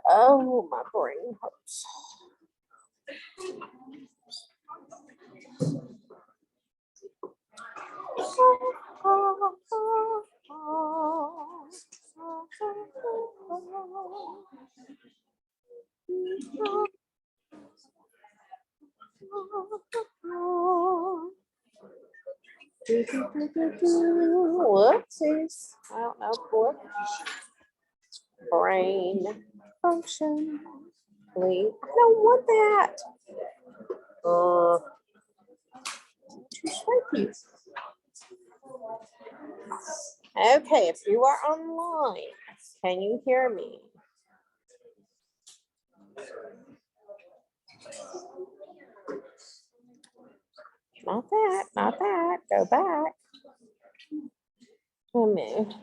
Oh, my brain hurts. Whoopsies. I don't know what brain function. Please. I don't want that. Too spiky. Okay, if you are online, can you hear me? Not that, not that. Go back. Come in.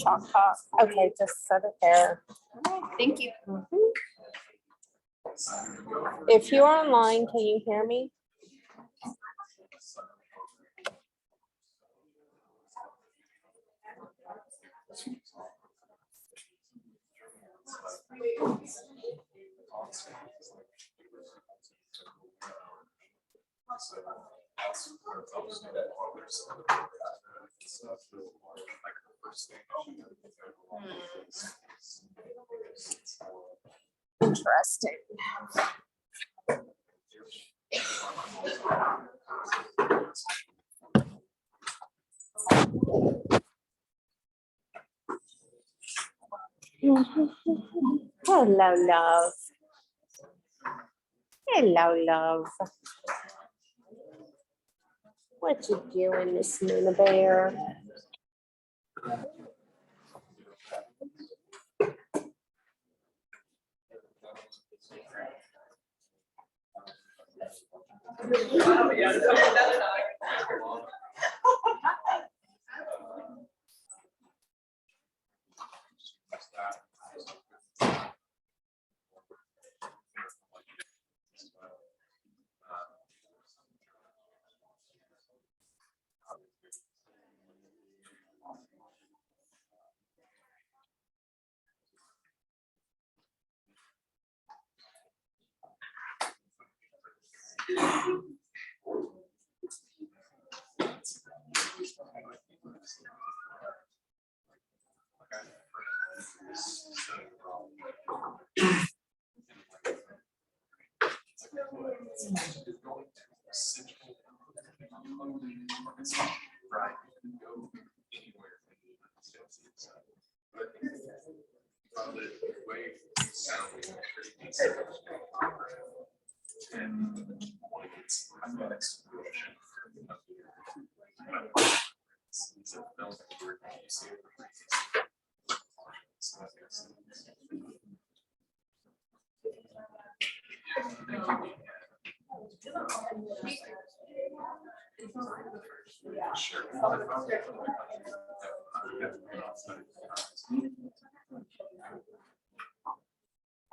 Talk. Okay, just set it there. Thank you. If you're online, can you hear me? Interesting. Hello, love. Hello, love. What you doing, Miss Luna Bear?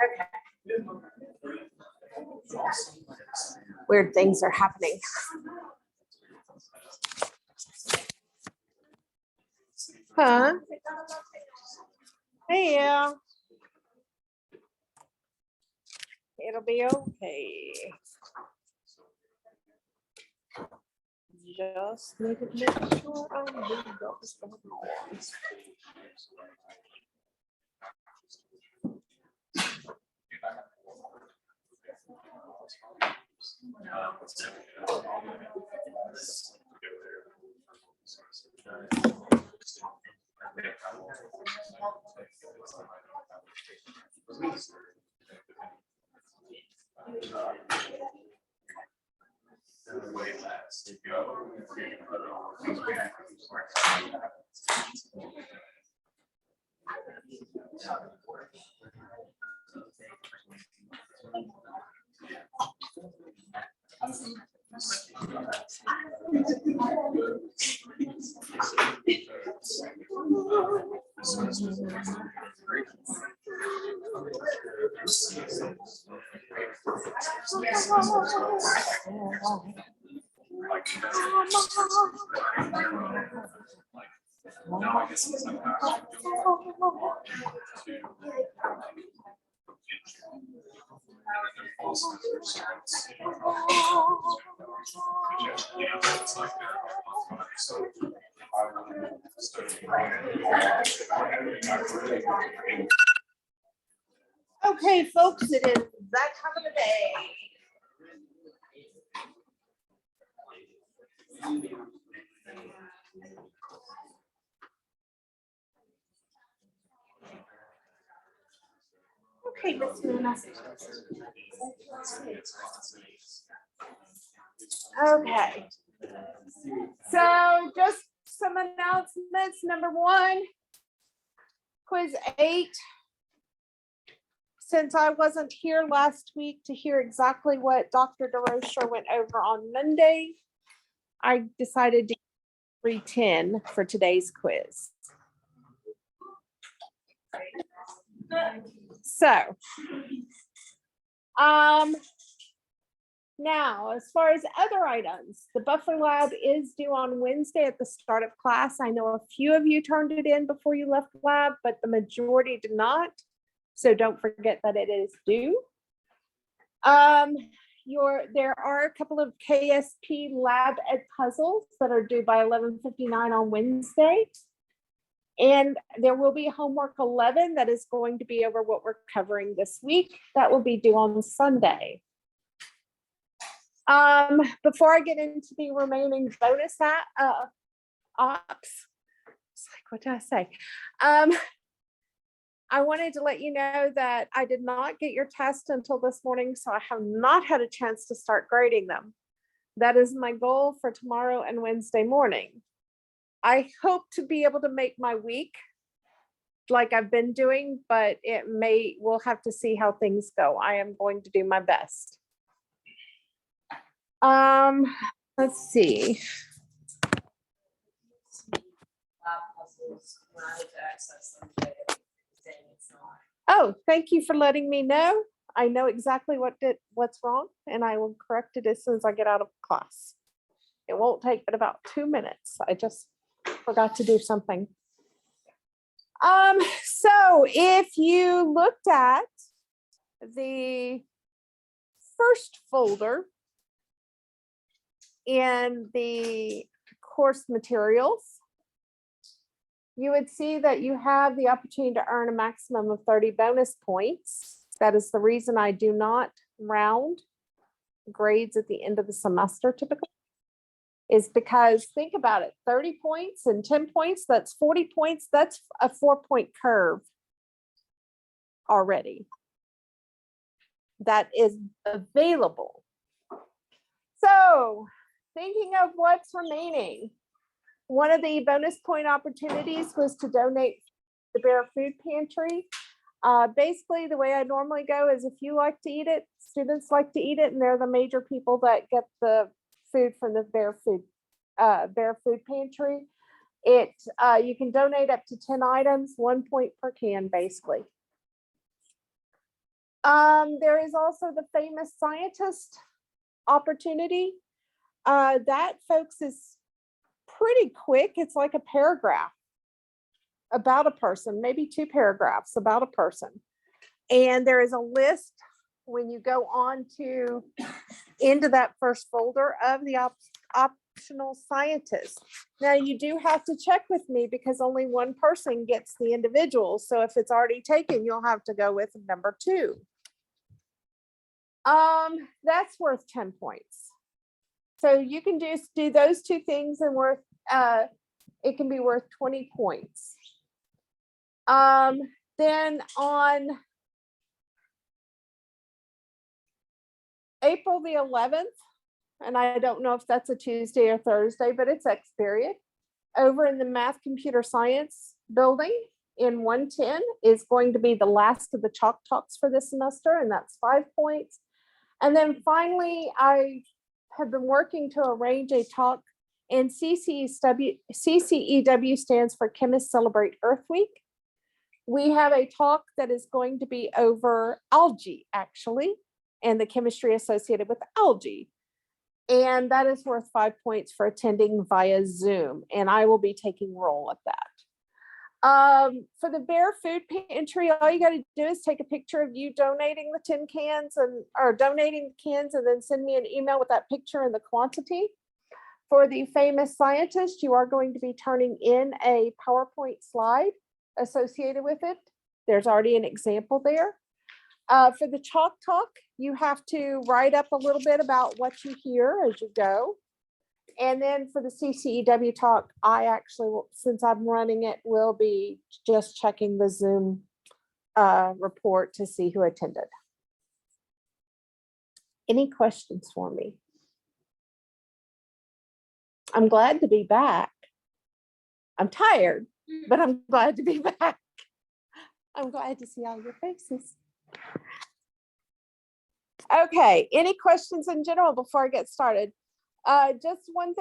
Okay. Weird things are happening. Huh? Hey, yeah. It'll be okay. Just need to make sure I knew what was going on. Okay, folks, it is that time of the day. Okay, Miss Luna. Okay. So just some announcements. Number one, quiz 8. Since I wasn't here last week to hear exactly what Dr. DeRocher went over on Monday, I decided to 310 for today's quiz. So, now, as far as other items, the buffer lab is due on Wednesday at the start of class. I know a few of you turned it in before you left lab, but the majority did not. So don't forget that it is due. There are a couple of KSP lab ed puzzles that are due by 11:59 on Wednesday. And there will be homework 11 that is going to be over what we're covering this week. That will be due on Sunday. Before I get into the remaining bonus ops, it's like, what did I say? I wanted to let you know that I did not get your test until this morning, so I have not had a chance to start grading them. That is my goal for tomorrow and Wednesday morning. I hope to be able to make my week like I've been doing, but we'll have to see how things go. I am going to do my best. Let's see. Oh, thank you for letting me know. I know exactly what's wrong, and I will correct it as soon as I get out of class. It won't take but about 2 minutes. I just forgot to do something. So if you looked at the first folder in the course materials, you would see that you have the opportunity to earn a maximum of 30 bonus points. That is the reason I do not round grades at the end of the semester typically, is because think about it, 30 points and 10 points, that's 40 points. That's a 4-point curve already that is available. So thinking of what's remaining, one of the bonus point opportunities was to donate the Bear Food Pantry. Basically, the way I normally go is if you like to eat it, students like to eat it, and they're the major people that get the food from the Bear Food Pantry. You can donate up to 10 items, 1 point per can, basically. There is also the famous scientist opportunity. That, folks, is pretty quick. It's like a paragraph about a person, maybe 2 paragraphs about a person. And there is a list when you go on to into that first folder of the optional scientists. Now you do have to check with me because only one person gets the individual. So if it's already taken, you'll have to go with number 2. That's worth 10 points. So you can just do those 2 things and it can be worth 20 points. Then on April the 11th, and I don't know if that's a Tuesday or Thursday, but it's X period, over in the Math Computer Science building in 110 is going to be the last of the chalk talks for this semester, and that's 5 points. And then finally, I have been working to arrange a talk, and CCEW stands for Chemists Celebrate Earth Week. We have a talk that is going to be over algae, actually, and the chemistry associated with algae. And that is worth 5 points for attending via Zoom, and I will be taking roll at that. For the Bear Food Pantry, all you got to do is take a picture of you donating the tin cans or donating the cans, and then send me an email with that picture and the quantity. For the Famous Scientist, you are going to be turning in a PowerPoint slide associated with it. There's already an example there. For the Chalk Talk, you have to write up a little bit about what you hear as you go. And then for the CCEW talk, I actually, since I'm running it, will be just checking the Zoom report to see who attended. Any questions for me? I'm glad to be back. I'm tired, but I'm glad to be back. I'm glad to see all your faces. Okay, any questions in general before I get started? Just one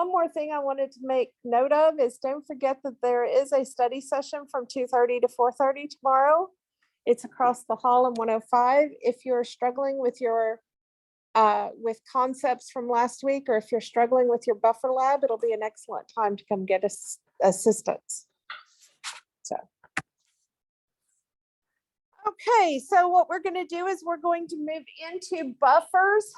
more thing I wanted to make note of is don't forget that there is a study session from 2:30 to 4:30 tomorrow. It's across the hall in 105. If you're struggling with your with concepts from last week, or if you're struggling with your buffer lab, it'll be an excellent time to come get assistance. So. Okay, so what we're going to do is we're going to move into buffers.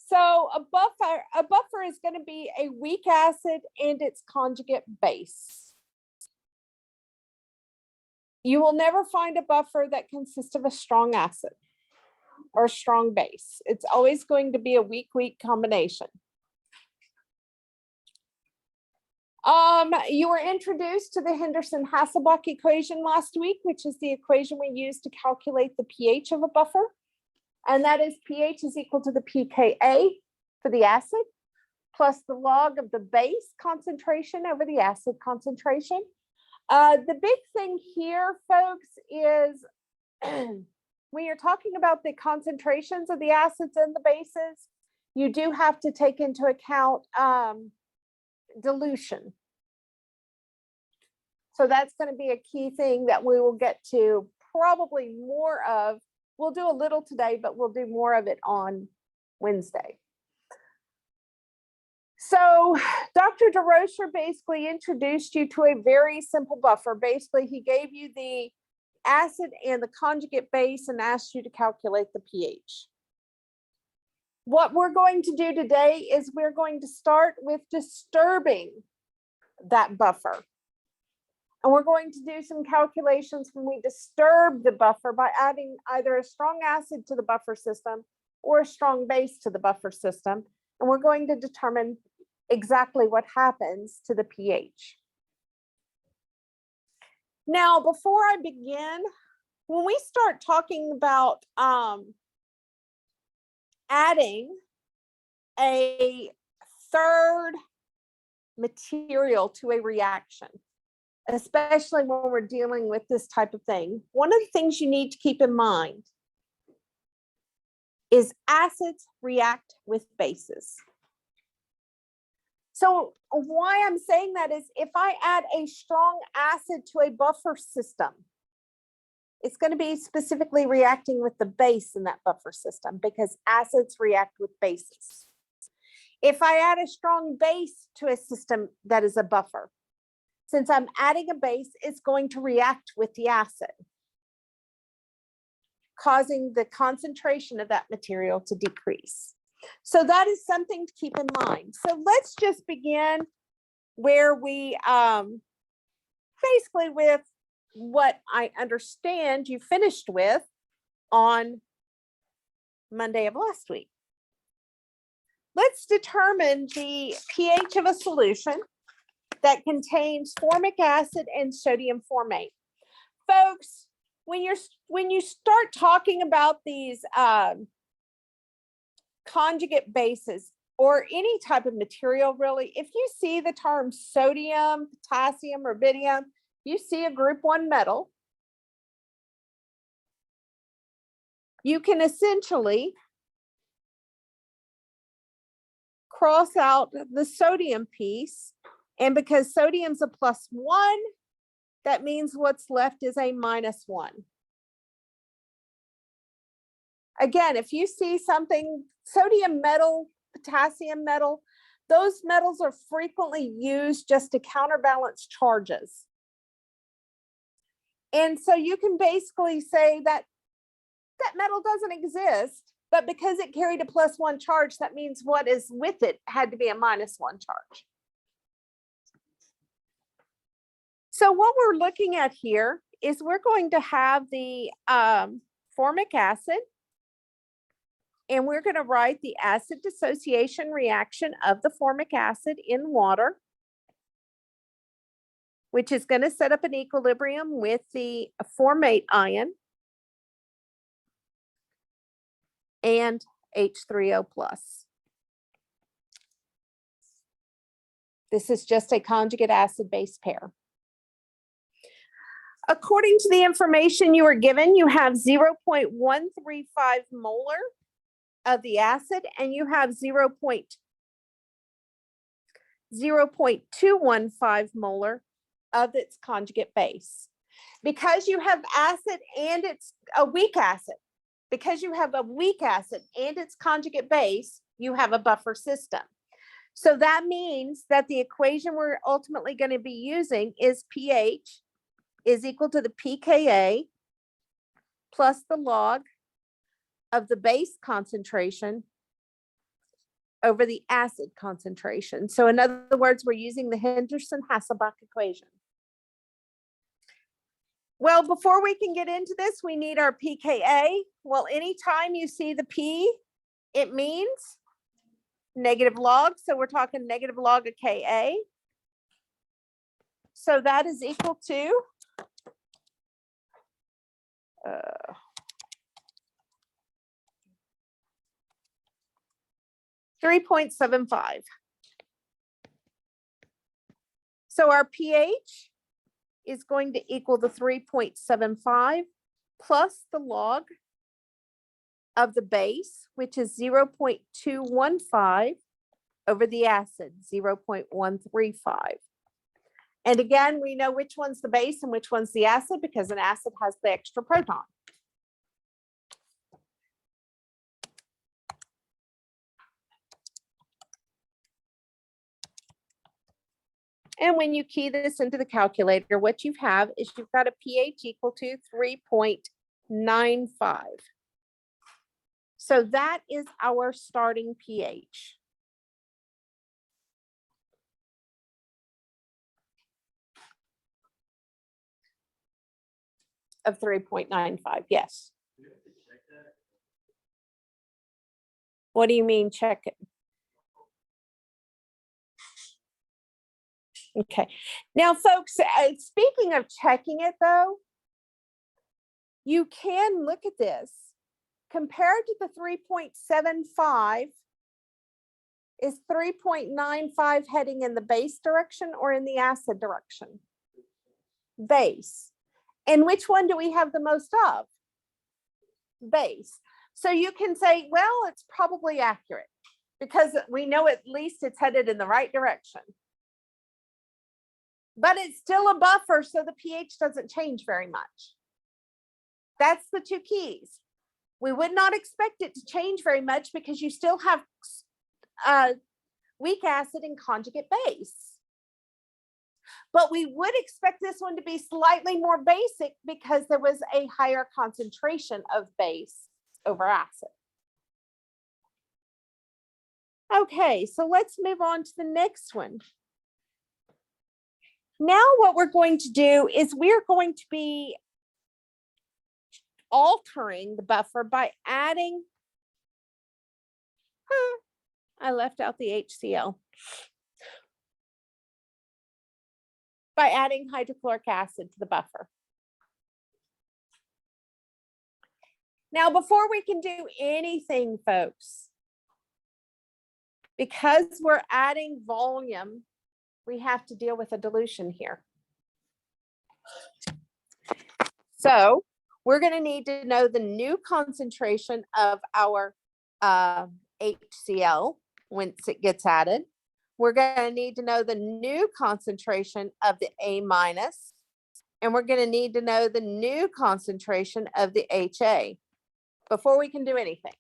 So a buffer is going to be a weak acid and its conjugate base. You will never find a buffer that consists of a strong acid or strong base. It's always going to be a weak combination. You were introduced to the Henderson-Hasselbalch equation last week, which is the equation we use to calculate the pH of a buffer. And that is pH is equal to the pKa for the acid, plus the log of the base concentration over the acid concentration. The big thing here, folks, is when you're talking about the concentrations of the acids and the bases, you do have to take into account dilution. So that's going to be a key thing that we will get to probably more of. We'll do a little today, but we'll do more of it on Wednesday. So Dr. DeRocher basically introduced you to a very simple buffer. Basically, he gave you the acid and the conjugate base and asked you to calculate the pH. What we're going to do today is we're going to start with disturbing that buffer. And we're going to do some calculations when we disturb the buffer by adding either a strong acid to the buffer system or a strong base to the buffer system. And we're going to determine exactly what happens to the pH. Now, before I begin, when we start talking about adding a third material to a reaction, especially when we're dealing with this type of thing, one of the things you need to keep in mind is acids react with bases. So why I'm saying that is if I add a strong acid to a buffer system, it's going to be specifically reacting with the base in that buffer system because acids react with bases. If I add a strong base to a system that is a buffer, since I'm adding a base, it's going to react with the acid, causing the concentration of that material to decrease. So that is something to keep in mind. So let's just begin where we basically with what I understand you finished with on Monday of last week. Let's determine the pH of a solution that contains formic acid and sodium formate. Folks, when you start talking about these conjugate bases or any type of material, really, if you see the term sodium, potassium, rubidium, you see a group 1 metal, you can essentially cross out the sodium piece, and because sodium's a +1, that means what's left is a -1. Again, if you see something, sodium metal, potassium metal, those metals are frequently used just to counterbalance charges. And so you can basically say that that metal doesn't exist, but because it carried a +1 charge, that means what is with it had to be a -1 charge. So what we're looking at here is we're going to have the formic acid, and we're going to write the acid dissociation reaction of the formic acid in water, which is going to set up an equilibrium with the formate ion and H3O+. This is just a conjugate acid-base pair. According to the information you were given, you have 0.135 molar of the acid, and you have 0.215 molar of its conjugate base. Because you have acid and it's a weak acid, because you have a weak acid and its conjugate base, you have a buffer system. So that means that the equation we're ultimately going to be using is pH is equal to the pKa plus the log of the base concentration over the acid concentration. So in other words, we're using the Henderson-Hasselbalch equation. Well, before we can get into this, we need our pKa. Well, anytime you see the P, it means negative log. So we're talking negative log of Ka. So that is equal to 3.75. So our pH is going to equal the 3.75 plus the log of the base, which is 0.215 over the acid, 0.135. And again, we know which one's the base and which one's the acid because an acid has the extra proton. And when you key this into the calculator, what you have is you've got a pH equal to 3.95. So that is our starting pH. Of 3.95, yes. What do you mean check it? Okay. Now, folks, speaking of checking it, though, you can look at this. Compared to the 3.75, is 3.95 heading in the base direction or in the acid direction? Base. And which one do we have the most of? Base. So you can say, well, it's probably accurate because we know at least it's headed in the right direction. But it's still a buffer, so the pH doesn't change very much. That's the two keys. We would not expect it to change very much because you still have weak acid and conjugate base. But we would expect this one to be slightly more basic because there was a higher concentration of base over acid. Okay, so let's move on to the next one. Now what we're going to do is we're going to be altering the buffer by adding, I left out the HCl. by adding hydrochloric acid to the buffer. Now, before we can do anything, folks, because we're adding volume, we have to deal with a dilution here. So we're going to need to know the new concentration of our HCl once it gets added. We're going to need to know the new concentration of the A minus, and we're going to need to know the new concentration of the HA before we can do anything.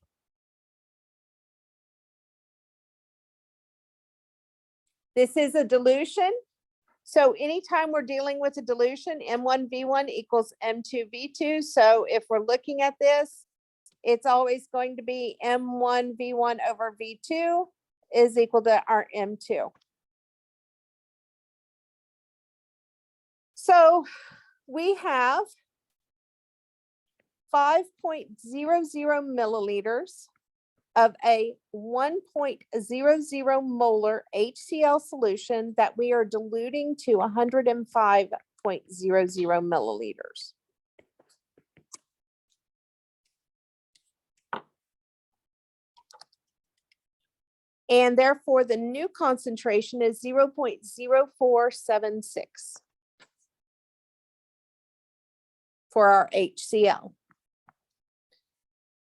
This is a dilution. So anytime we're dealing with a dilution, M1V1 equals M2V2. So if we're looking at this, it's always going to be M1V1 over V2 is equal to our M2. So we have 5.00 milliliters of a 1.00 molar HCl solution that we are diluting to 105.00 milliliters. And therefore, the new concentration is 0.0476 for our HCl.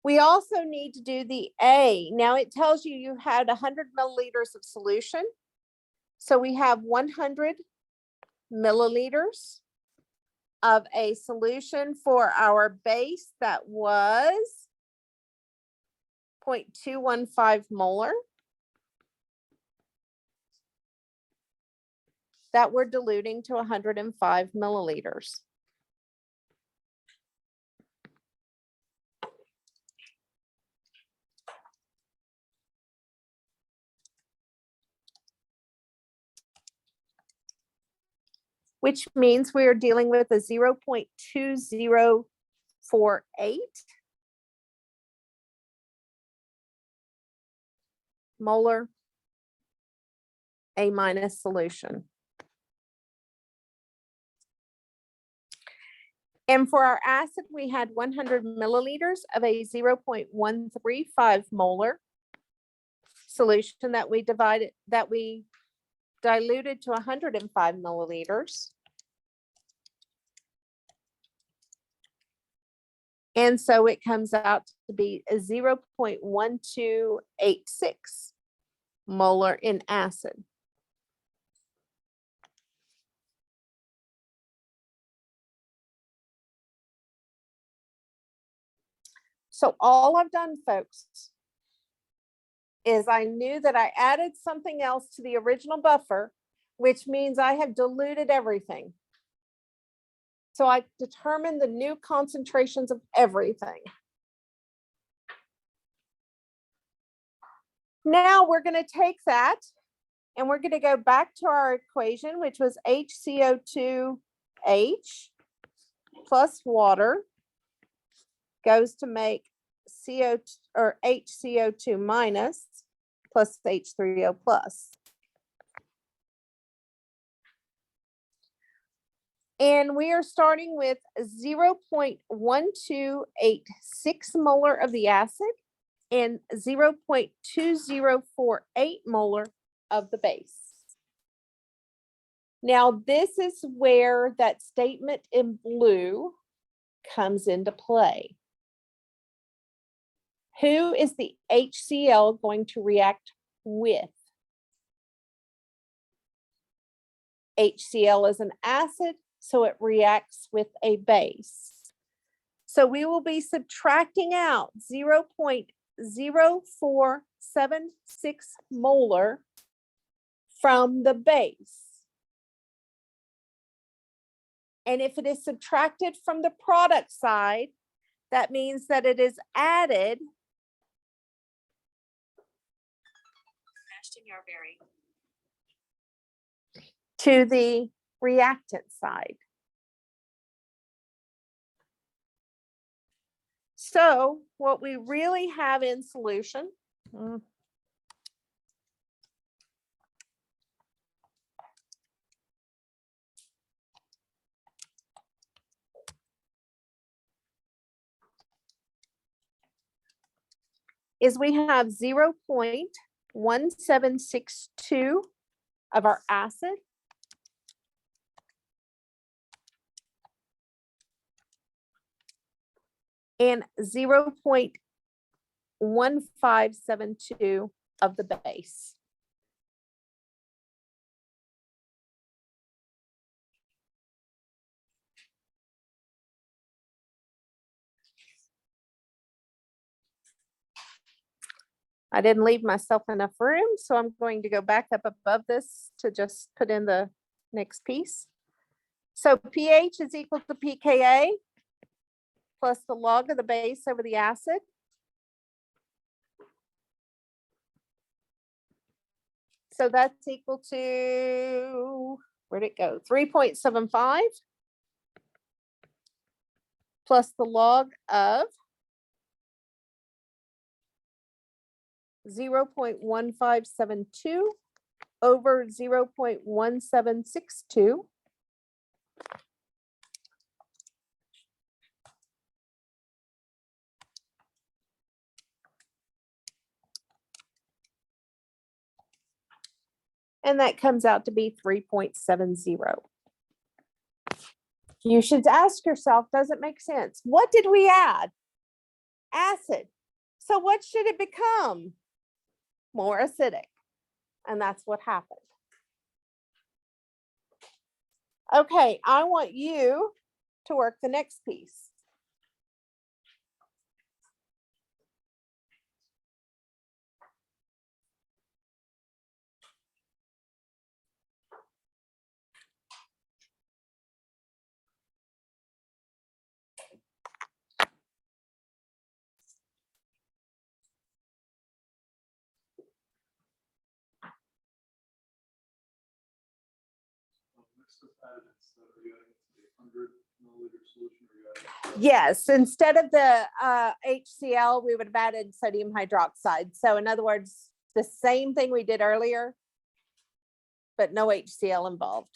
We also need to do the A. Now it tells you you had 100 milliliters of solution. So we have 100 milliliters of a solution for our base that was 0.215 molar. That we're diluting to 105 milliliters. Which means we are dealing with a 0.2048 molar A minus solution. And for our acid, we had 100 milliliters of a 0.135 molar solution that we diluted to 105 milliliters. And so it comes out to be a 0.1286 molar in acid. So all I've done, folks, is I knew that I added something else to the original buffer, which means I have diluted everything. So I determined the new concentrations of everything. Now we're going to take that and we're going to go back to our equation, which was HCO2H plus water goes to make CO2 or HCO2 minus plus H3O plus. And we are starting with 0.1286 molar of the acid and 0.2048 molar of the base. Now, this is where that statement in blue comes into play. Who is the HCl going to react with? HCl is an acid, so it reacts with a base. So we will be subtracting out 0.0476 molar from the base. And if it is subtracted from the product side, that means that it is added to the reactant side. So what we really have in solution, is we have 0.1762 of our acid. And 0.1572 of the base. I didn't leave myself enough room, so I'm going to go back up above this to just put in the next piece. So pH is equal to pKa plus the log of the base over the acid. So that's equal to, where'd it go? 3.75 plus the log of 0.1572 over 0.1762. And that comes out to be 3.70. You should ask yourself, does it make sense? What did we add? Acid. So what should it become? More acidic. And that's what happened. Okay, I want you to work the next piece. Yes, instead of the HCl, we would have added sodium hydroxide. So in other words, the same thing we did earlier, but no HCl involved.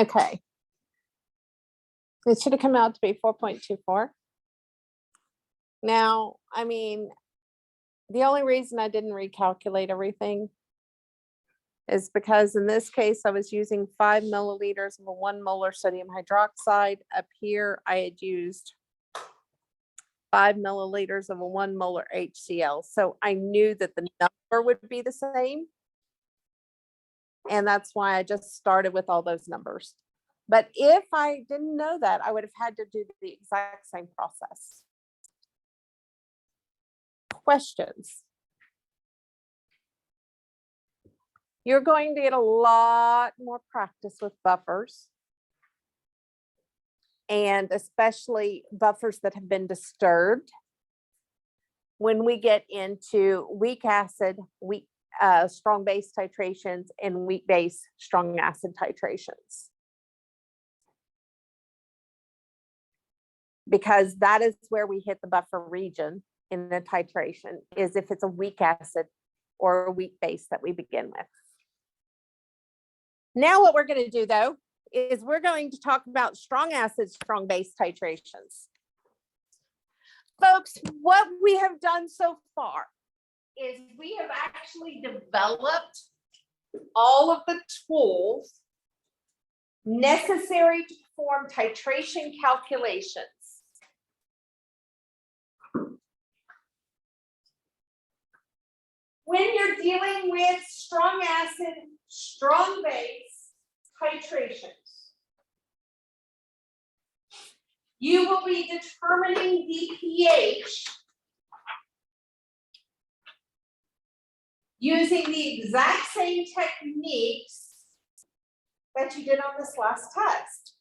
Okay. It should have come out to be 4.24. Now, I mean, the only reason I didn't recalculate everything is because in this case, I was using 5 milliliters of a 1 molar sodium hydroxide. Up here, I had used 5 milliliters of a 1 molar HCl. So I knew that the number would be the same. And that's why I just started with all those numbers. But if I didn't know that, I would have had to do the exact same process. Questions? You're going to get a lot more practice with buffers, and especially buffers that have been disturbed. When we get into weak acid, strong base titrations, and weak base strong acid titrations. Because that is where we hit the buffer region in the titration, is if it's a weak acid or a weak base that we begin with. Now what we're going to do though, is we're going to talk about strong acid, strong base titrations. Folks, what we have done so far is we have actually developed all of the tools necessary to perform titration calculations. When you're dealing with strong acid, strong base titrations, you will be determining the pH using the exact same techniques that you did on this last test.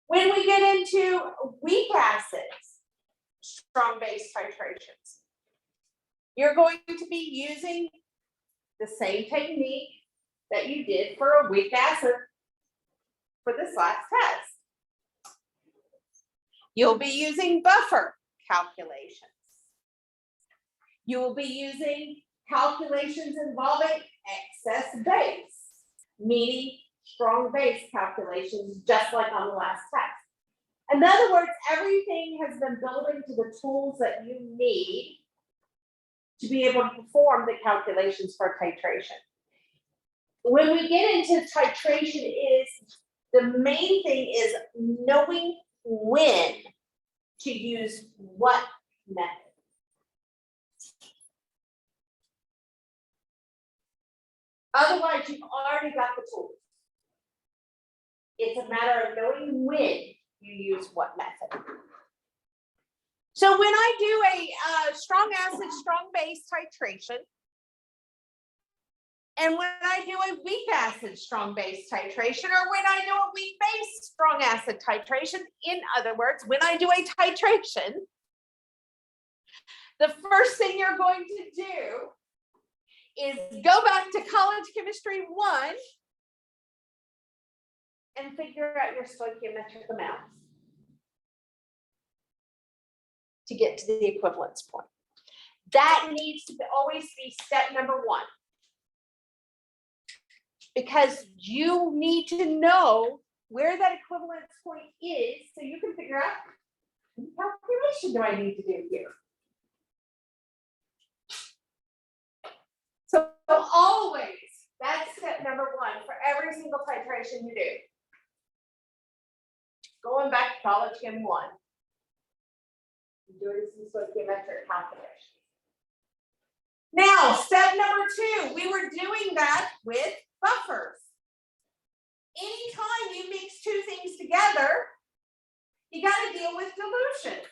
When we get into weak acids, strong base titrations, you're going to be using the same technique that you did for a weak acid for this last test. You'll be using buffer calculations. You will be using calculations involving excess base, meaning strong base calculations, just like on the last test. In other words, everything has been built into the tools that you need to be able to perform the calculations for titration. When we get into titration, the main thing is knowing when to use what method. Otherwise, you've already got the tools. It's a matter of knowing when you use what method. So when I do a strong acid, strong base titration, and when I do a weak acid, strong base titration, or when I do a weak base, strong acid titration, in other words, when I do a titration, the first thing you're going to do is go back to College Chemistry 1 and figure out your stoichiometric amounts to get to the equivalence point. That needs to always be step number 1. Because you need to know where that equivalence point is so you can figure out what calculation do I need to do here. So always, that's step number 1 for every single titration you do. Going back to College Chem 1. Doing some stoichiometric calculations. Now, step number 2, we were doing that with buffers. Anytime you mix two things together, you got to deal with dilutions.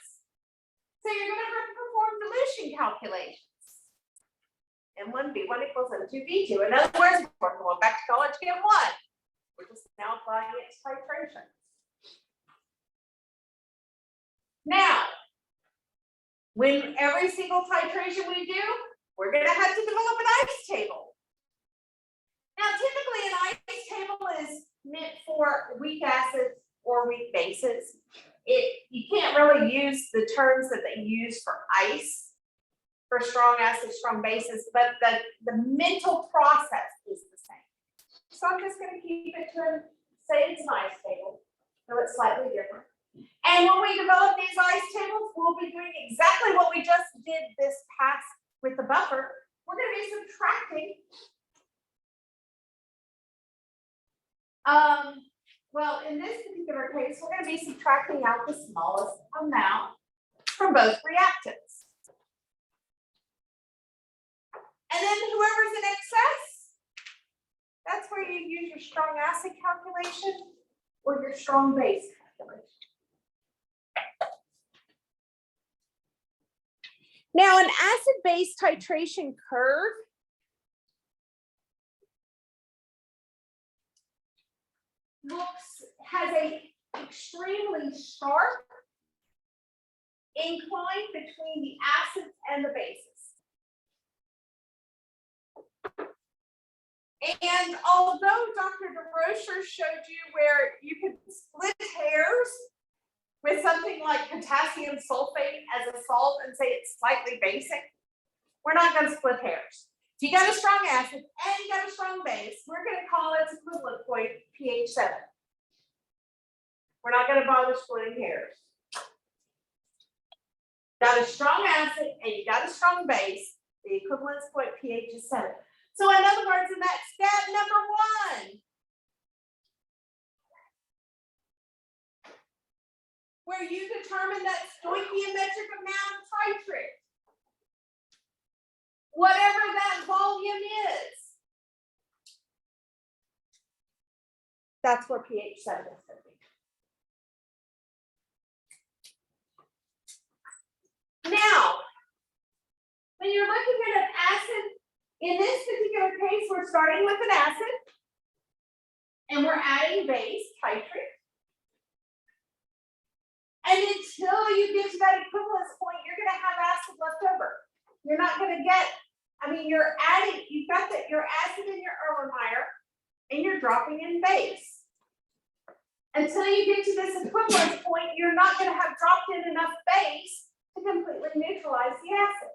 So you're going to perform dilution calculations. M1B1 equals M2B2. In other words, we're going back to College Chem 1. We're just now applying it to titration. Now, when every single titration we do, we're going to have to develop an ice table. Now, typically an ice table is meant for weak acids or weak bases. you can't really use the terms that they use for ice, for strong acid, strong bases, but the mental process is the same. So I'm just gonna keep it to, say it's an ice table, though it's slightly different. And when we develop these ice tables, we'll be doing exactly what we just did this past with the buffer. We're gonna be subtracting. Well, in this particular case, we're going to be subtracting out the smallest amount from both reactants. And then whoever's in excess, that's where you use your strong acid calculation or your strong base calculation. Now, an acid-base titration curve has a extremely sharp incline between the acids and the bases. And although Dr. DeRocher showed you where you could split hairs with something like potassium sulfate as a salt and say it's slightly basic, we're not going to split hairs. If you got a strong acid and you got a strong base, we're going to call its equivalent point pH 7. We're not going to bother splitting hairs. Got a strong acid and you got a strong base, the equivalence point pH is 7. So in other words, in that step number 1, where you determine that stoichiometric amount of titrate, whatever that volume is, that's where pH 7 is going to be. Now, when you're looking at an acid, in this particular case, we're starting with an acid, and we're adding base, titrate. And until you get to that equivalence point, you're going to have acid left over. You're not going to get, you're adding, you've got your acid in your Erlenmeyer, and you're dropping in base. Until you get to this equivalence point, you're not going to have dropped in enough base to completely neutralize the acid.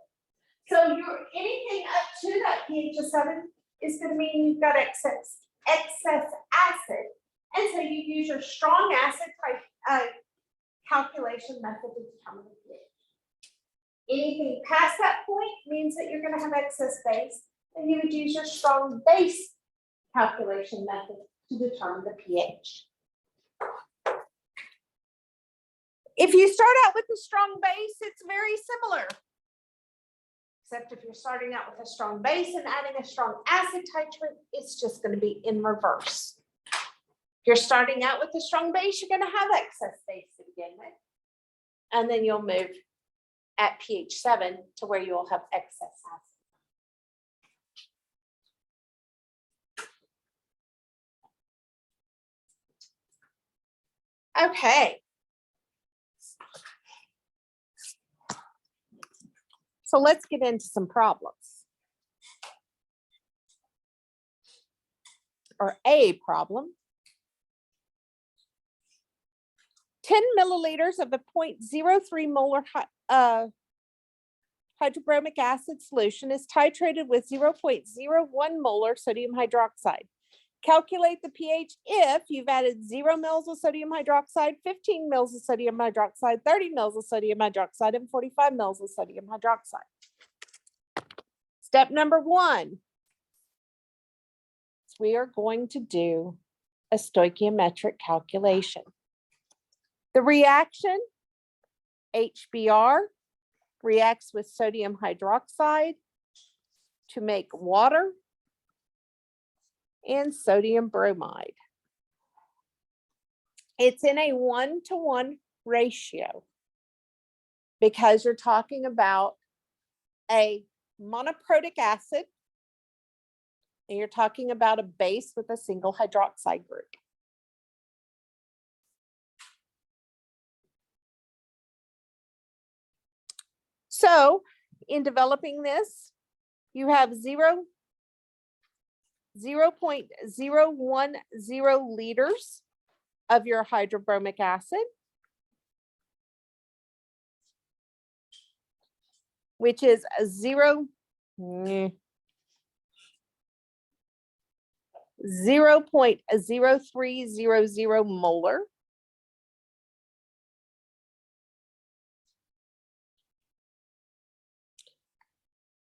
So anything up to that pH of 7 is going to mean you've got excess acid. And so you use your strong acid type calculation method to determine the pH. Anything past that point means that you're going to have excess base, and you would use your strong base calculation method to determine the pH. If you start out with a strong base, it's very similar. Except if you're starting out with a strong base and adding a strong acid titrate, it's just going to be in reverse. If you're starting out with a strong base, you're going to have excess base to begin with. And then you'll move at pH 7 to where you'll have excess acid. Okay. So let's get into some problems. Or a problem. 10 milliliters of a 0.03 molar hydrobromic acid solution is titrated with 0.01 molar sodium hydroxide. Calculate the pH if you've added 0 mils of sodium hydroxide, 15 mils of sodium hydroxide, 30 mils of sodium hydroxide, and 45 mils of sodium hydroxide. Step number 1. We are going to do a stoichiometric calculation. The reaction, HBr, reacts with sodium hydroxide to make water and sodium bromide. It's in a 1-to-1 ratio because you're talking about a monoprotic acid and you're talking about a base with a single hydroxide group. So in developing this, you have 0.010 liters of your hydrobromic acid. which is a 0.0300 molar.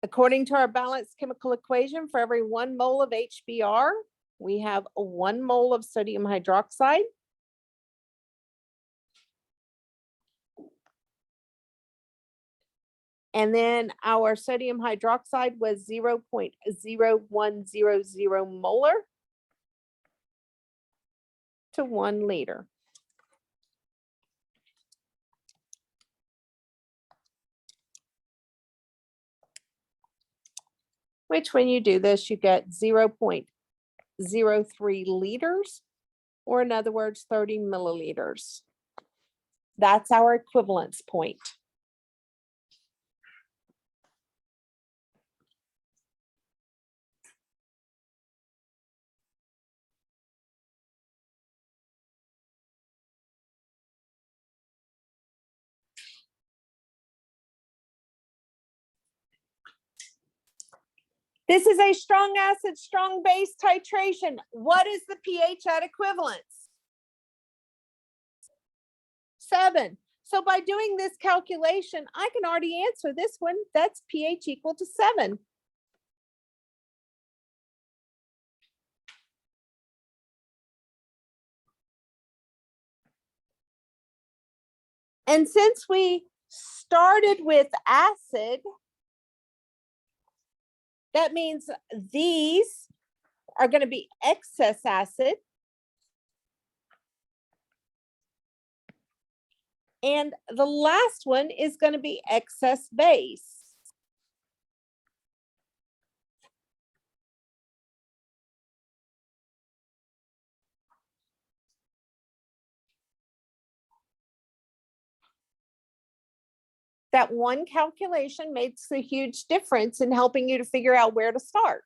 According to our balanced chemical equation, for every 1 mole of HBr, we have 1 mole of sodium hydroxide. And then our sodium hydroxide was 0.0100 molar to 1 liter. Which when you do this, you get 0.03 liters, or in other words, 30 milliliters. That's our equivalence point. This is a strong acid, strong base titration. What is the pH at equivalence? 7. So by doing this calculation, I can already answer this one. That's pH equal to 7. And since we started with acid, that means these are going to be excess acid. And the last one is going to be excess base. That one calculation makes a huge difference in helping you to figure out where to start.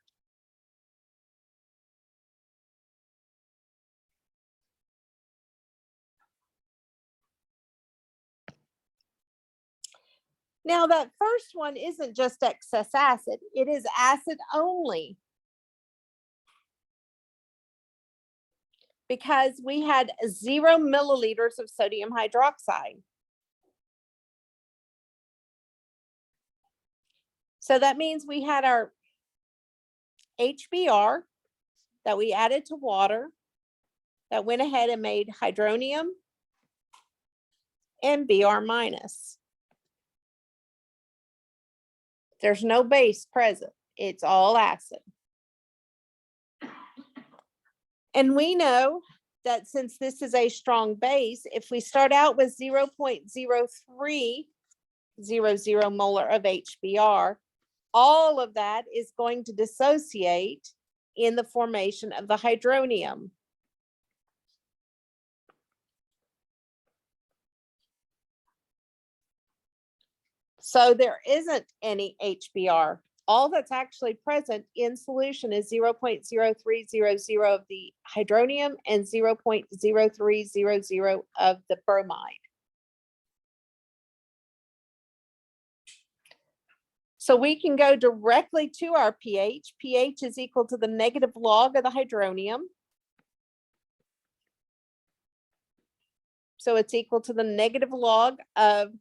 Now that first one isn't just excess acid, it is acid only. Because we had 0 milliliters of sodium hydroxide. So that means we had our HBr that we added to water that went ahead and made hydronium and Br minus. There's no base present. It's all acid. And we know that since this is a strong base, if we start out with 0.0300 molar of HBr, all of that is going to dissociate in the formation of the hydronium. So there isn't any HBr. All that's actually present in solution is 0.0300 of the hydronium and 0.0300 of the bromide. So we can go directly to our pH. pH is equal to the negative log of the hydronium. So it's equal to the negative log of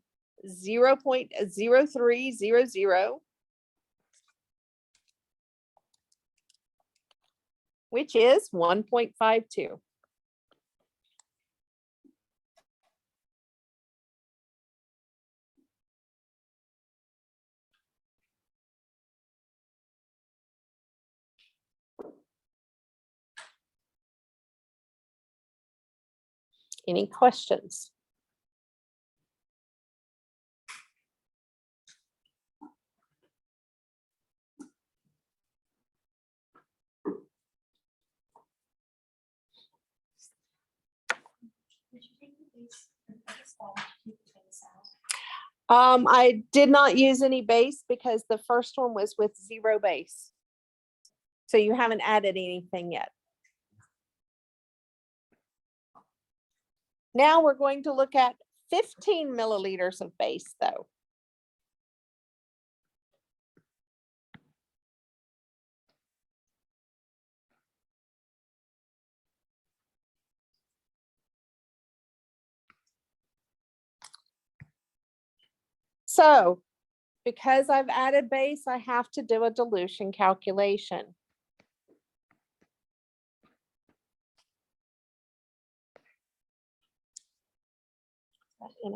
0.0300, which is 1.52. Any questions? I did not use any base because the first one was with 0 base. So you haven't added anything yet. Now we're going to look at 15 milliliters of base though. So because I've added base, I have to do a dilution calculation. NaOH. I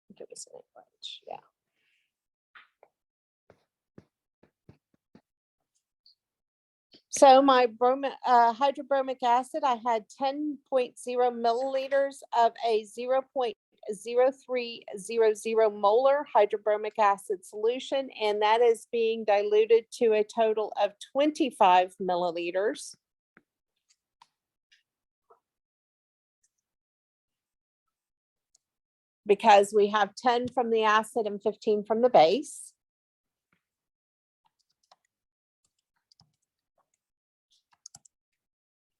think it was NaOH, yeah. So my hydrobromic acid, I had 10.0 milliliters of a 0.0300 molar hydrobromic acid solution, and that is being diluted to a total of 25 milliliters. Because we have 10 from the acid and 15 from the base.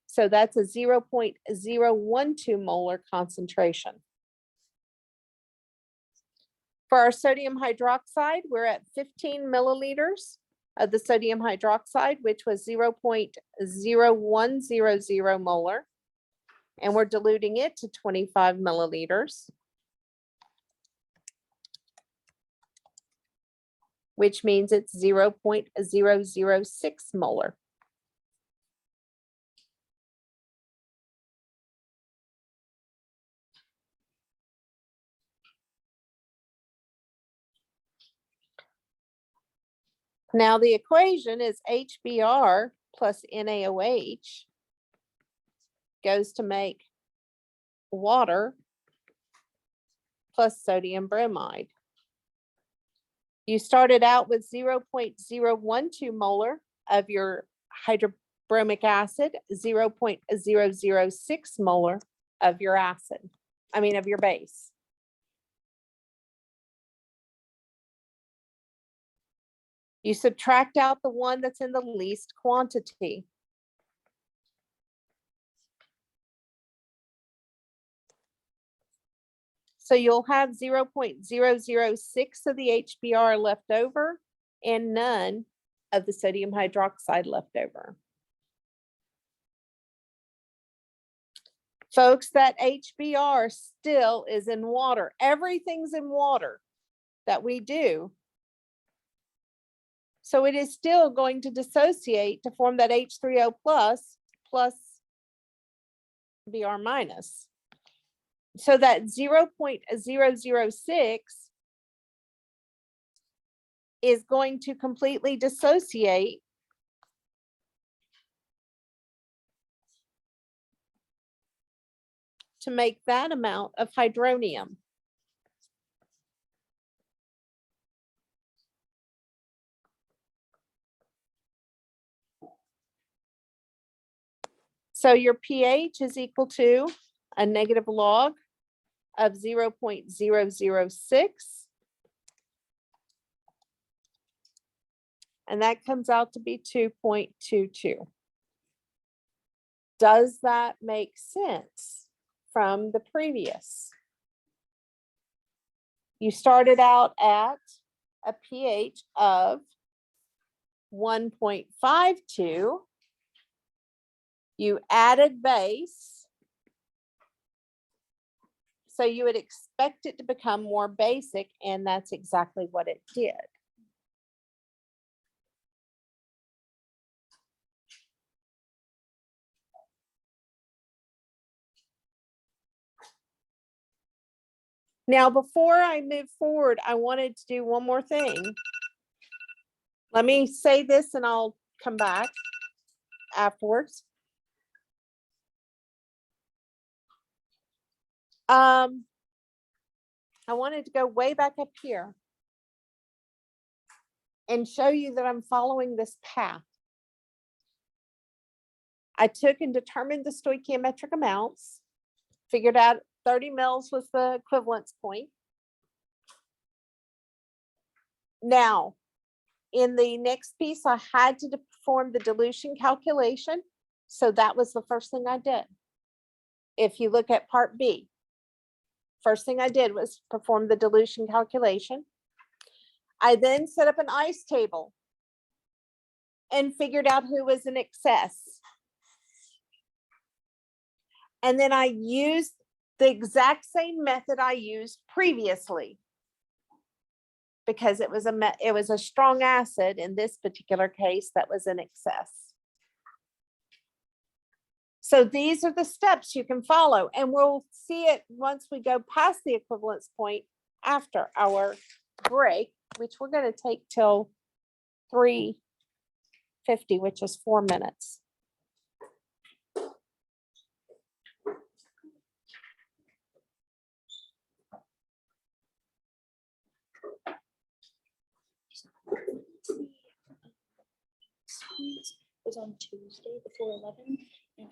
So that's a 0.012 molar concentration. For our sodium hydroxide, we're at 15 milliliters of the sodium hydroxide, which was 0.0100 molar. And we're diluting it to 25 milliliters, which means it's 0.006 molar. Now the equation is HBr plus NaOH goes to make water plus sodium bromide. You started out with 0.012 molar of your hydrobromic acid, 0.006 molar of your acid, of your base. You subtract out the one that's in the least quantity. So you'll have 0.006 of the HBr left over and none of the sodium hydroxide left over. Folks, that HBr still is in water. Everything's in water that we do. So it is still going to dissociate to form that H3O plus Br minus. So that 0.006 is going to completely dissociate to make that amount of hydronium. So your pH is equal to a negative log of 0.006. And that comes out to be 2.22. Does that make sense from the previous? You started out at a pH of 1.52. You added base. So you would expect it to become more basic, and that's exactly what it did. Now, before I move forward, I wanted to do one more thing. Let me say this and I'll come back afterwards. I wanted to go way back up here and show you that I'm following this path. I took and determined the stoichiometric amounts, figured out 30 mils was the equivalence point. Now, in the next piece, I had to perform the dilution calculation. So that was the first thing I did. If you look at part B, first thing I did was perform the dilution calculation. I then set up an ice table and figured out who was in excess. And then I used the exact same method I used previously. because it was a strong acid in this particular case that was in excess. So these are the steps you can follow, and we'll see it once we go past the equivalence point after our break, which we're going to take till 3:50, which is 4 minutes. Was on Tuesday before 11, and I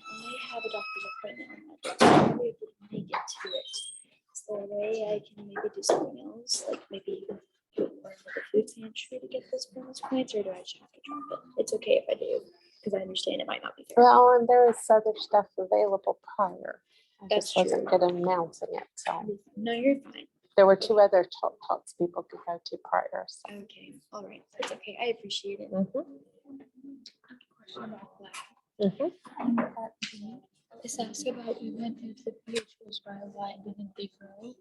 have a doctor's appointment on that day. So I'm probably able to make it to it. Is there a way I can maybe do something else, like maybe do it more in the food pantry to get those bonus points, or do I just have to drop it? It's okay if I do, because I understand it might not be fair. Well, and there is other stuff available prior. I That's just wasn't true. good at announcing it. So No, you're fine. there were 2 other talks people could go to prior. So. Okay, all right, it's okay. I appreciate it. Question about that. In part B, it's asked about even if the pH was right, why didn't they grow?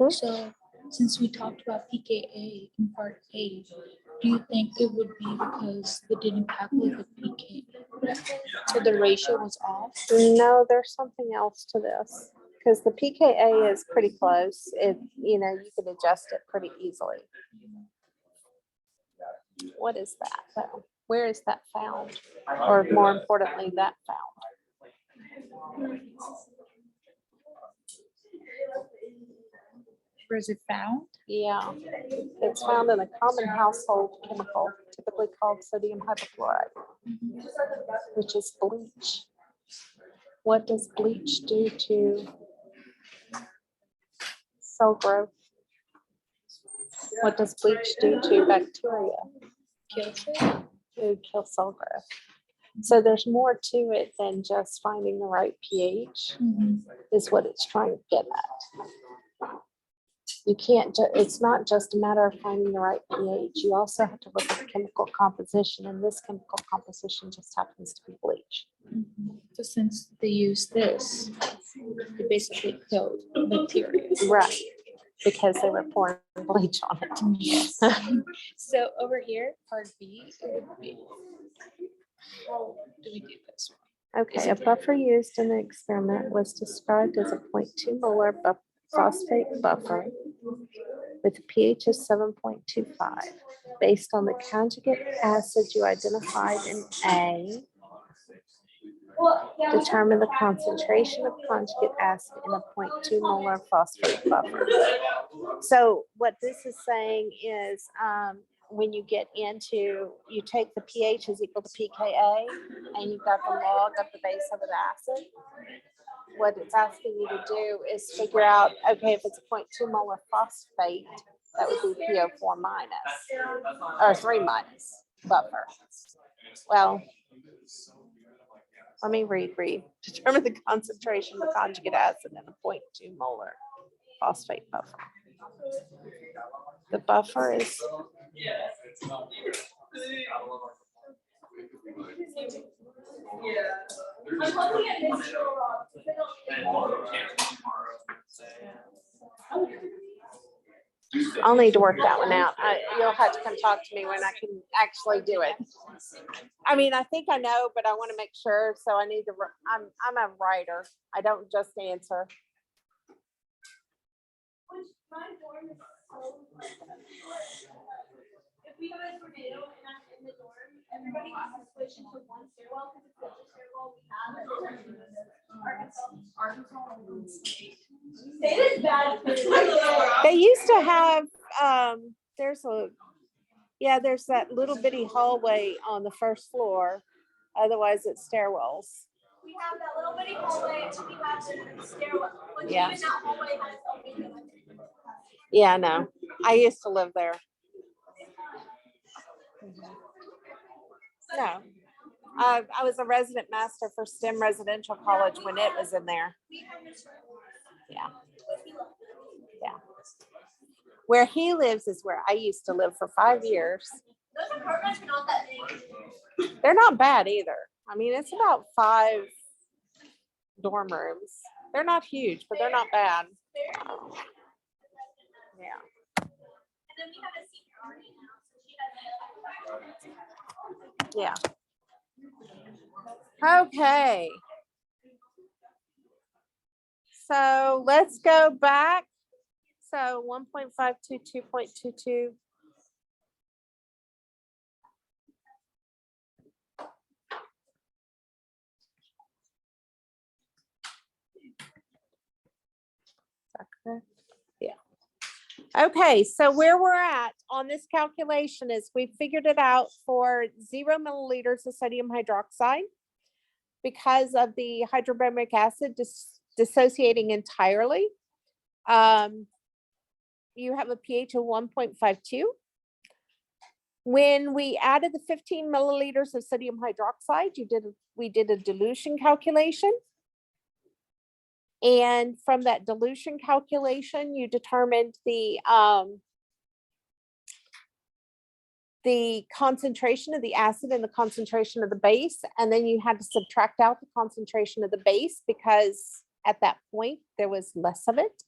So since we talked about pKa in part A, do you think it would be because they didn't calculate the pK? So the ratio was off? No, there's something else to this because the pKa is pretty close. You could adjust it pretty easily. What is that though? Where is that found? Or more importantly, that found? Where is it found? Yeah, it's found in a common household chemical, typically called sodium hypochlorite, which is bleach. What does bleach do to cell growth? What does bleach do to bacteria? Kills it? It would kill cell growth. So there's more to it than just finding the right pH, is what it's trying to get at. You can't, it's not just a matter of finding the right pH. You also have to look at the chemical composition, and this chemical composition just happens to be bleach. So since they use this, they basically killed bacteria. Right, because they were pouring bleach on it. Yes. So over here, part B, it would be, how do we do this? Okay, a buffer used in the experiment was described as a 0.2 molar phosphate buffer with a pH of 7.25. Based on the conjugate acid you identified in A, determine the concentration of conjugate acid in a 0.2 molar phosphate buffer. So what this is saying is when you get into, you take the pH is equal to pKa, and you've got the log of the base of an acid. What it's asking you to do is figure out, okay, if it's a 0.2 molar phosphate, that would be PO4 minus, or 3 minus buffer. Well, let me read. Determine the concentration of conjugate acid in a 0.2 molar phosphate buffer. The buffer is I'll need to work that one out. You'll have to come talk to me when I can actually do it. I mean, I think I know, but I want to make sure. So I need to. I'm a writer. I don't just answer. If we have a tornado and I'm in the dorm, everybody has to switch into one stairwell because it's the only stairwell we have. They used to have, there's that little bitty hallway on the first floor. Otherwise it's stairwells. We have that little bitty hallway and we have the stairwell. But yeah. Even that hallway has yeah, no. I used to live there. No. I was a resident master for STEM Residential College when it was in there. Yeah. Yeah. Where he lives is where I used to live for 5 years. Those apartments are not that big. They're not bad either. I mean, it's about 5 dorm rooms. They're not huge, but they're not bad. Yeah. And then we have a senior Yeah. Okay. So let's go back. So 1.52, 2.22. Yeah. Okay, so where we're at on this calculation is we figured it out for 0 milliliters of sodium hydroxide because of the hydrobromic acid dissociating entirely. You have a pH of 1.52. When we added the 15 milliliters of sodium hydroxide, we did a dilution calculation. And from that dilution calculation, you determined the concentration of the acid and the concentration of the base. And then you had to subtract out the concentration of the base because at that point there was less of it.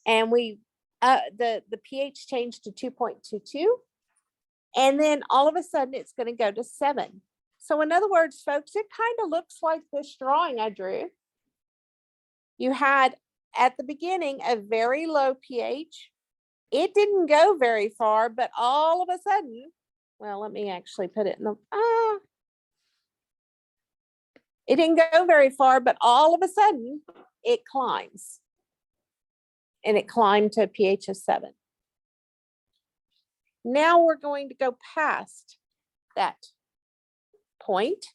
And the pH changed to 2.22. And then all of a sudden it's going to go to 7. So in other words, folks, it kind of looks like this drawing I drew. You had at the beginning a very low pH. It didn't go very far, but all of a sudden, well, let me actually put it in the, it didn't go very far, but all of a sudden it climbs. And it climbed to a pH of 7. Now we're going to go past that point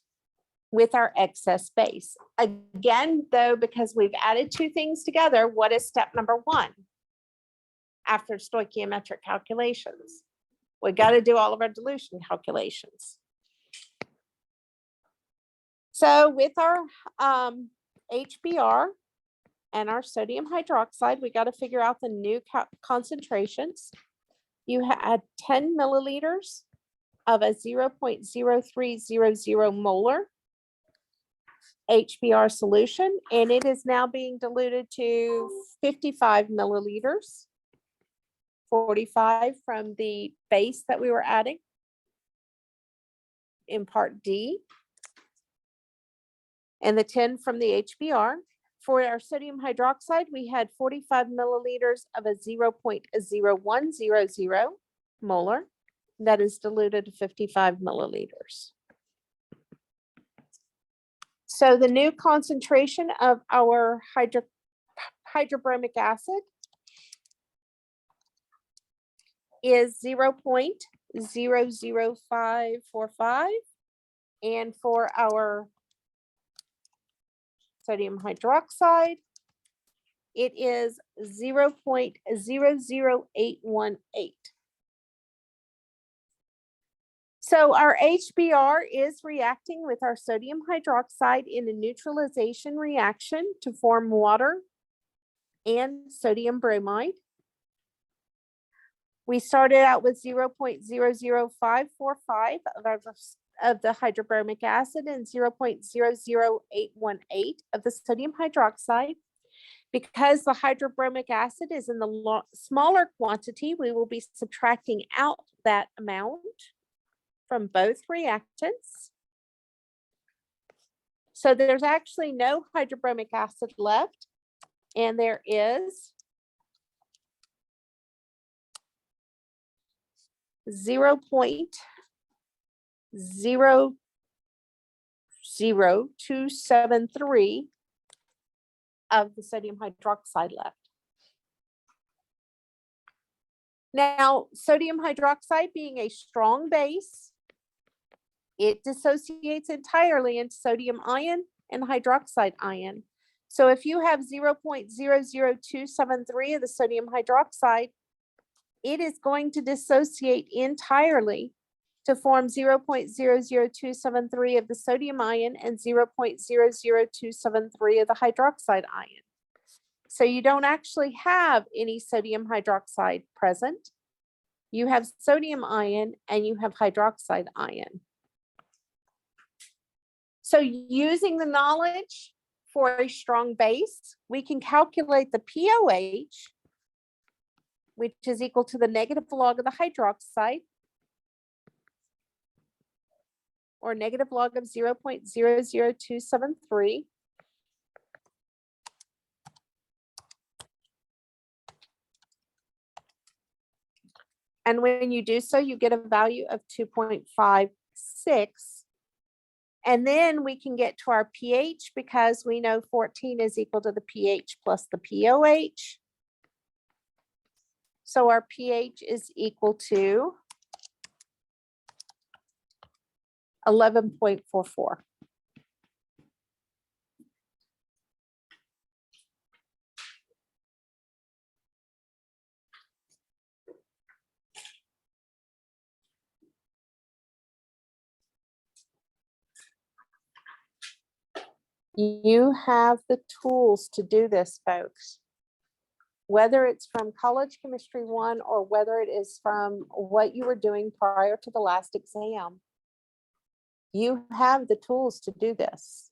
with our excess base. Again, though, because we've added two things together, what is step number 1? After stoichiometric calculations, we got to do all of our dilution calculations. So with our HBr and our sodium hydroxide, we got to figure out the new concentrations. You had 10 milliliters of a 0.0300 molar HBr solution, and it is now being diluted to 55 milliliters, 45 from the base that we were adding in part D, and the 10 from the HBr. For our sodium hydroxide, we had 45 milliliters of a 0.0100 molar that is diluted to 55 milliliters. So the new concentration of our hydrobromic acid is 0.00545, and for our sodium hydroxide, it is 0.00818. So our HBr is reacting with our sodium hydroxide in a neutralization reaction to form water and sodium bromide. We started out with 0.00545 of the hydrobromic acid and 0.00818 of the sodium hydroxide. Because the hydrobromic acid is in the smaller quantity, we will be subtracting out that amount from both reactants. So there's actually no hydrobromic acid left, and there is 0.00273 of the sodium hydroxide left. Now, sodium hydroxide being a strong base, it dissociates entirely into sodium ion and hydroxide ion. So if you have 0.00273 of the sodium hydroxide, it is going to dissociate entirely to form 0.00273 of the sodium ion and 0.00273 of the hydroxide ion. So you don't actually have any sodium hydroxide present. You have sodium ion and you have hydroxide ion. So using the knowledge for a strong base, we can calculate the POH which is equal to the negative log of the hydroxide, or negative log of 0.00273. And when you do so, you get a value of 2.56. And then we can get to our pH because we know 14 is equal to the pH plus the pOH. So our pH is equal to 11.44. You have the tools to do this, folks. Whether it's from College Chemistry 1 or whether it is from what you were doing prior to the last exam, you have the tools to do this.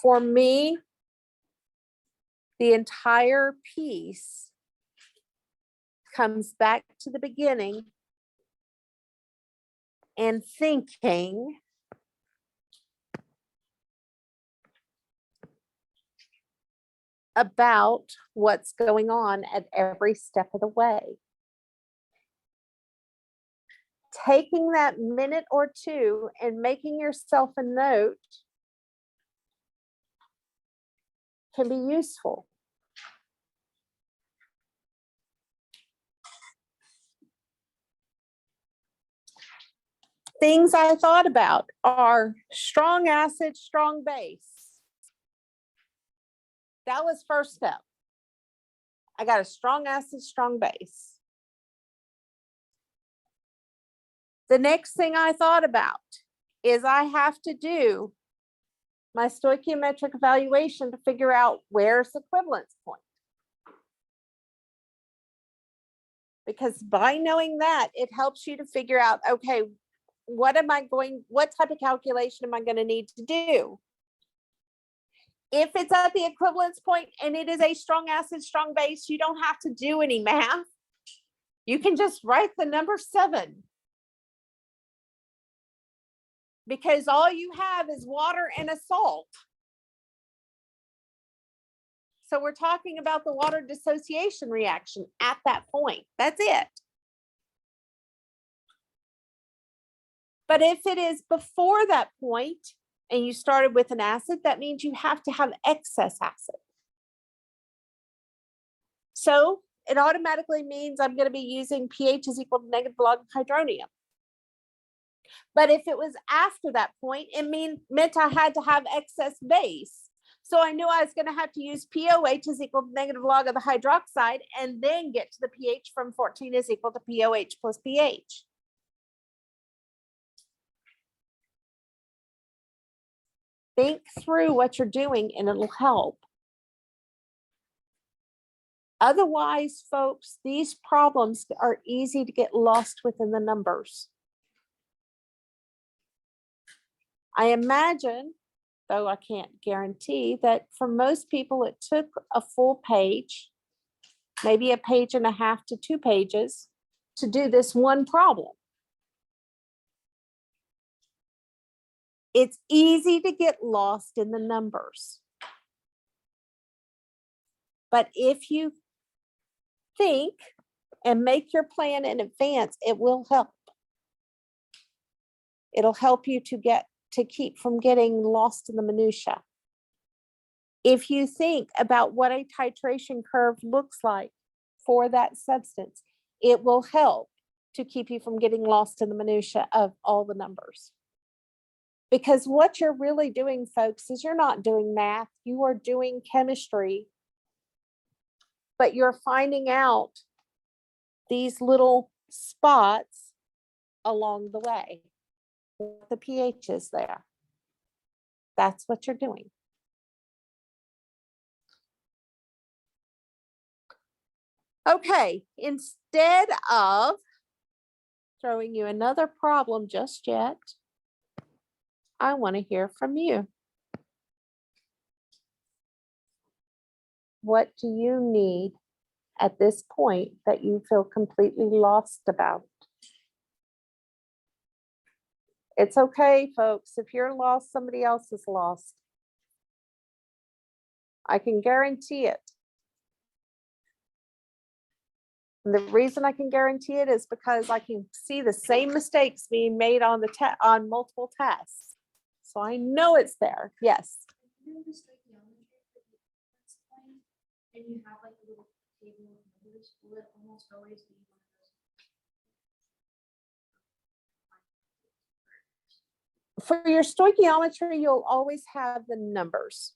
For me, the entire piece comes back to the beginning and thinking about what's going on at every step of the way. Taking that minute or two and making yourself a note can be useful. Things I thought about are strong acid, strong base. That was first step. I got a strong acid, strong base. The next thing I thought about is I have to do my stoichiometric evaluation to figure out where's the equivalence point. Because by knowing that, it helps you to figure out, okay, what type of calculation am I going to need to do? If it's at the equivalence point and it is a strong acid, strong base, you don't have to do any math. You can just write the number 7. Because all you have is water and a salt. So we're talking about the water dissociation reaction at that point. That's it. But if it is before that point and you started with an acid, that means you have to have excess acid. So it automatically means I'm going to be using pH is equal to negative log of hydronium. But if it was after that point, it meant I had to have excess base. So I knew I was going to have to use pOH is equal to negative log of the hydroxide and then get to the pH from 14 is equal to pOH plus pH. Think through what you're doing and it'll help. Otherwise, folks, these problems are easy to get lost within the numbers. I imagine, though I can't guarantee, that for most people it took a full page, maybe a page and a half to 2 pages to do this one problem. It's easy to get lost in the numbers. But if you think and make your plan in advance, it will help. It'll help you to keep from getting lost in the minutia. If you think about what a titration curve looks like for that substance, it will help to keep you from getting lost in the minutia of all the numbers. Because what you're really doing, folks, is you're not doing math, you are doing chemistry, but you're finding out these little spots along the way. The pH is there. That's what you're doing. Okay, instead of throwing you another problem just yet, I want to hear from you. What do you need at this point that you feel completely lost about? It's okay, folks. If you're lost, somebody else is lost. I can guarantee it. And the reason I can guarantee it is because I can see the same mistakes being made on on multiple tests. So I know it's there. Yes. You know the stoichiometry for the index point, and you have like a little table of numbers, will it almost always be one of those? For your stoichiometry, you'll always have the numbers.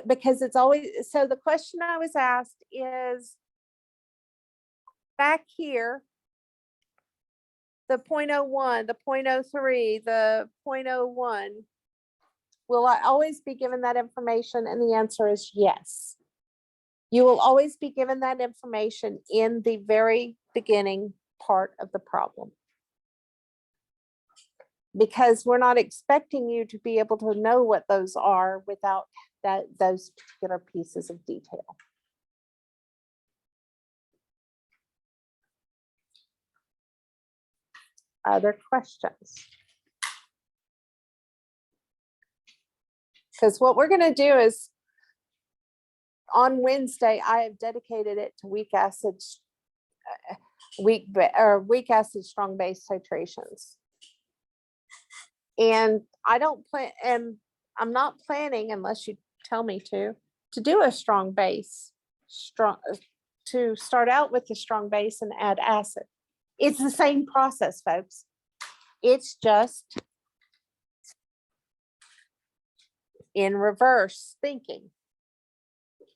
Because it's always, so the question I was asked is back here, the 0.01, the 0.03, the 0.01, will I always be given that information? And the answer is yes. You will always be given that information in the very beginning part of the problem. Because we're not expecting you to be able to know what those are without those particular pieces of detail. Other questions? Because what we're going to do is on Wednesday, I have dedicated it to weak acid strong base titrations. And I don't plan, and I'm not planning unless you tell me to do a strong base, to start out with the strong base and add acid. It's the same process, folks. It's just in reverse thinking,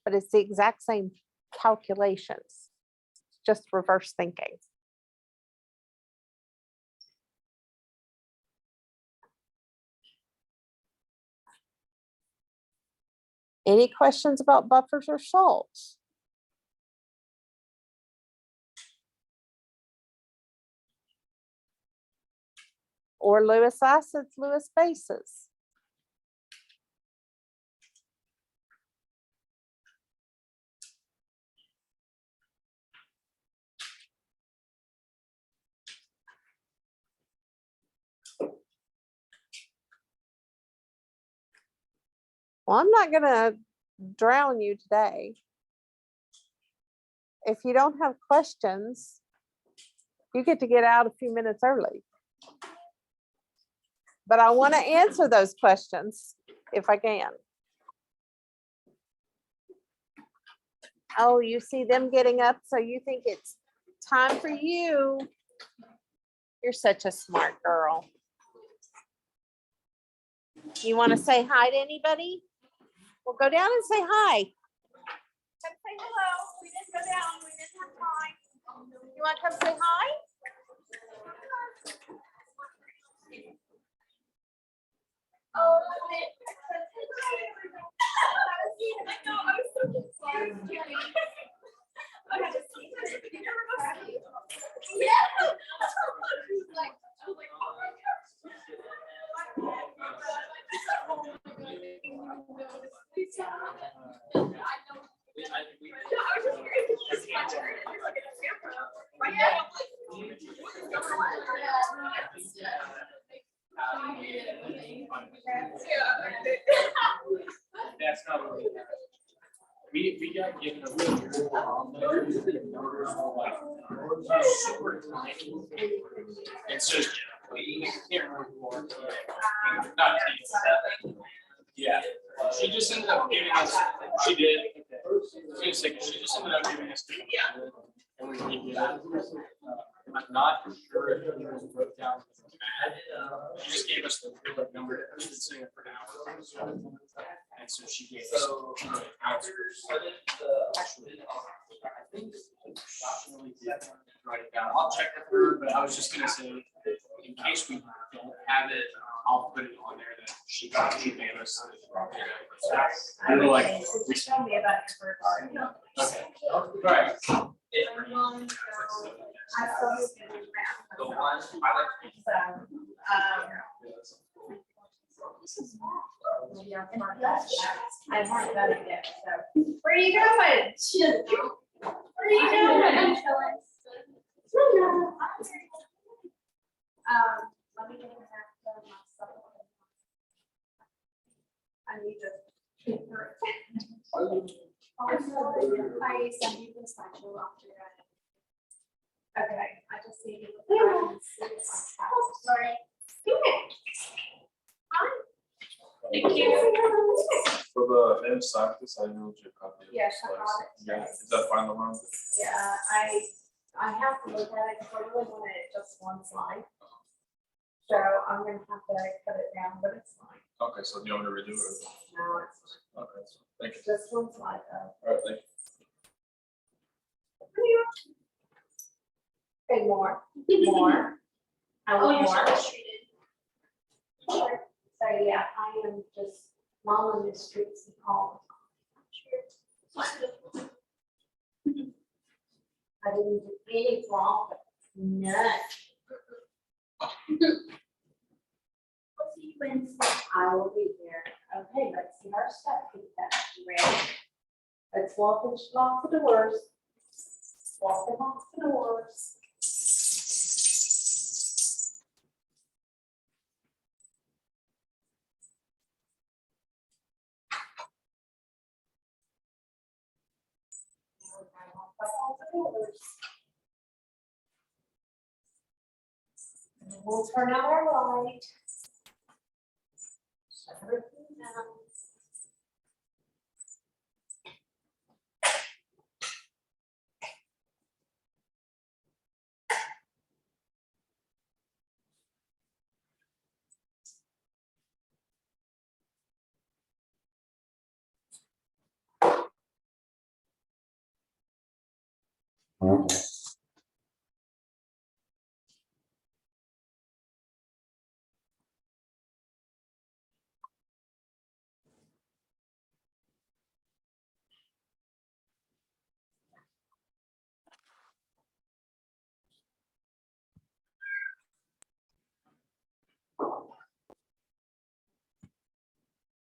but it's the exact same calculations, just reverse thinking. Any questions about buffers or salts? Or Lewis acids, Lewis bases? Well, I'm not gonna drown you today. If you don't have questions, you get to get out a few minutes early. But I want to answer those questions if I can. Oh, you see them getting up, so you think it's time for you. You're such a smart girl. You want to say hi to anybody? Well, go down and say hi. Come say hello. We didn't go down. We didn't have time. You want to come say hi? Oh, I know. I was so confused. Yeah. Like, I was like, oh my That's not what we got given a really good numbers super tiny. And so we can't remember more. Not yeah. She just ended up giving us, she did. She just ended up giving us. And we gave it. I'm not sure if it was broke down. She just gave us the real number. She's been sitting there for an hour. And so she gave us answers. Actually, I think she really did write it down. I'll check with her, but I was just gonna say, in case we don't have it, I'll put it on there that she gave us. I don't know, like. Tell me about your bird garden. Okay. All right. The one I like. maybe I'll start that. I haven't done it yet, so. Where are you going? Where are you going? Let me get myself. I need to. I send you this actual after. Okay, I just need to. Sorry. Thank you. For the head scientist, I know your copy. of the Yes, I slides. have it. Yeah, is that final one? Yeah, I have to look at it, because I really want it just one slide. So I'm gonna have to cut it down, but it's fine. Okay, so do you want me to redo it? No, it's fine. Okay, so thank you. Just one slide though. All right, thank Okay, more. I Oh, want you're more. frustrated. So yeah, I am just mom on the streets and calling. I didn't do any wrong, none. We'll see you Wednesday. I will be there. Okay, let's see our stuff. Ready? Let's walk and lock the doors. Walk and lock the doors. Now we're gonna lock all the doors. And then we'll turn out our light. Shut everything down.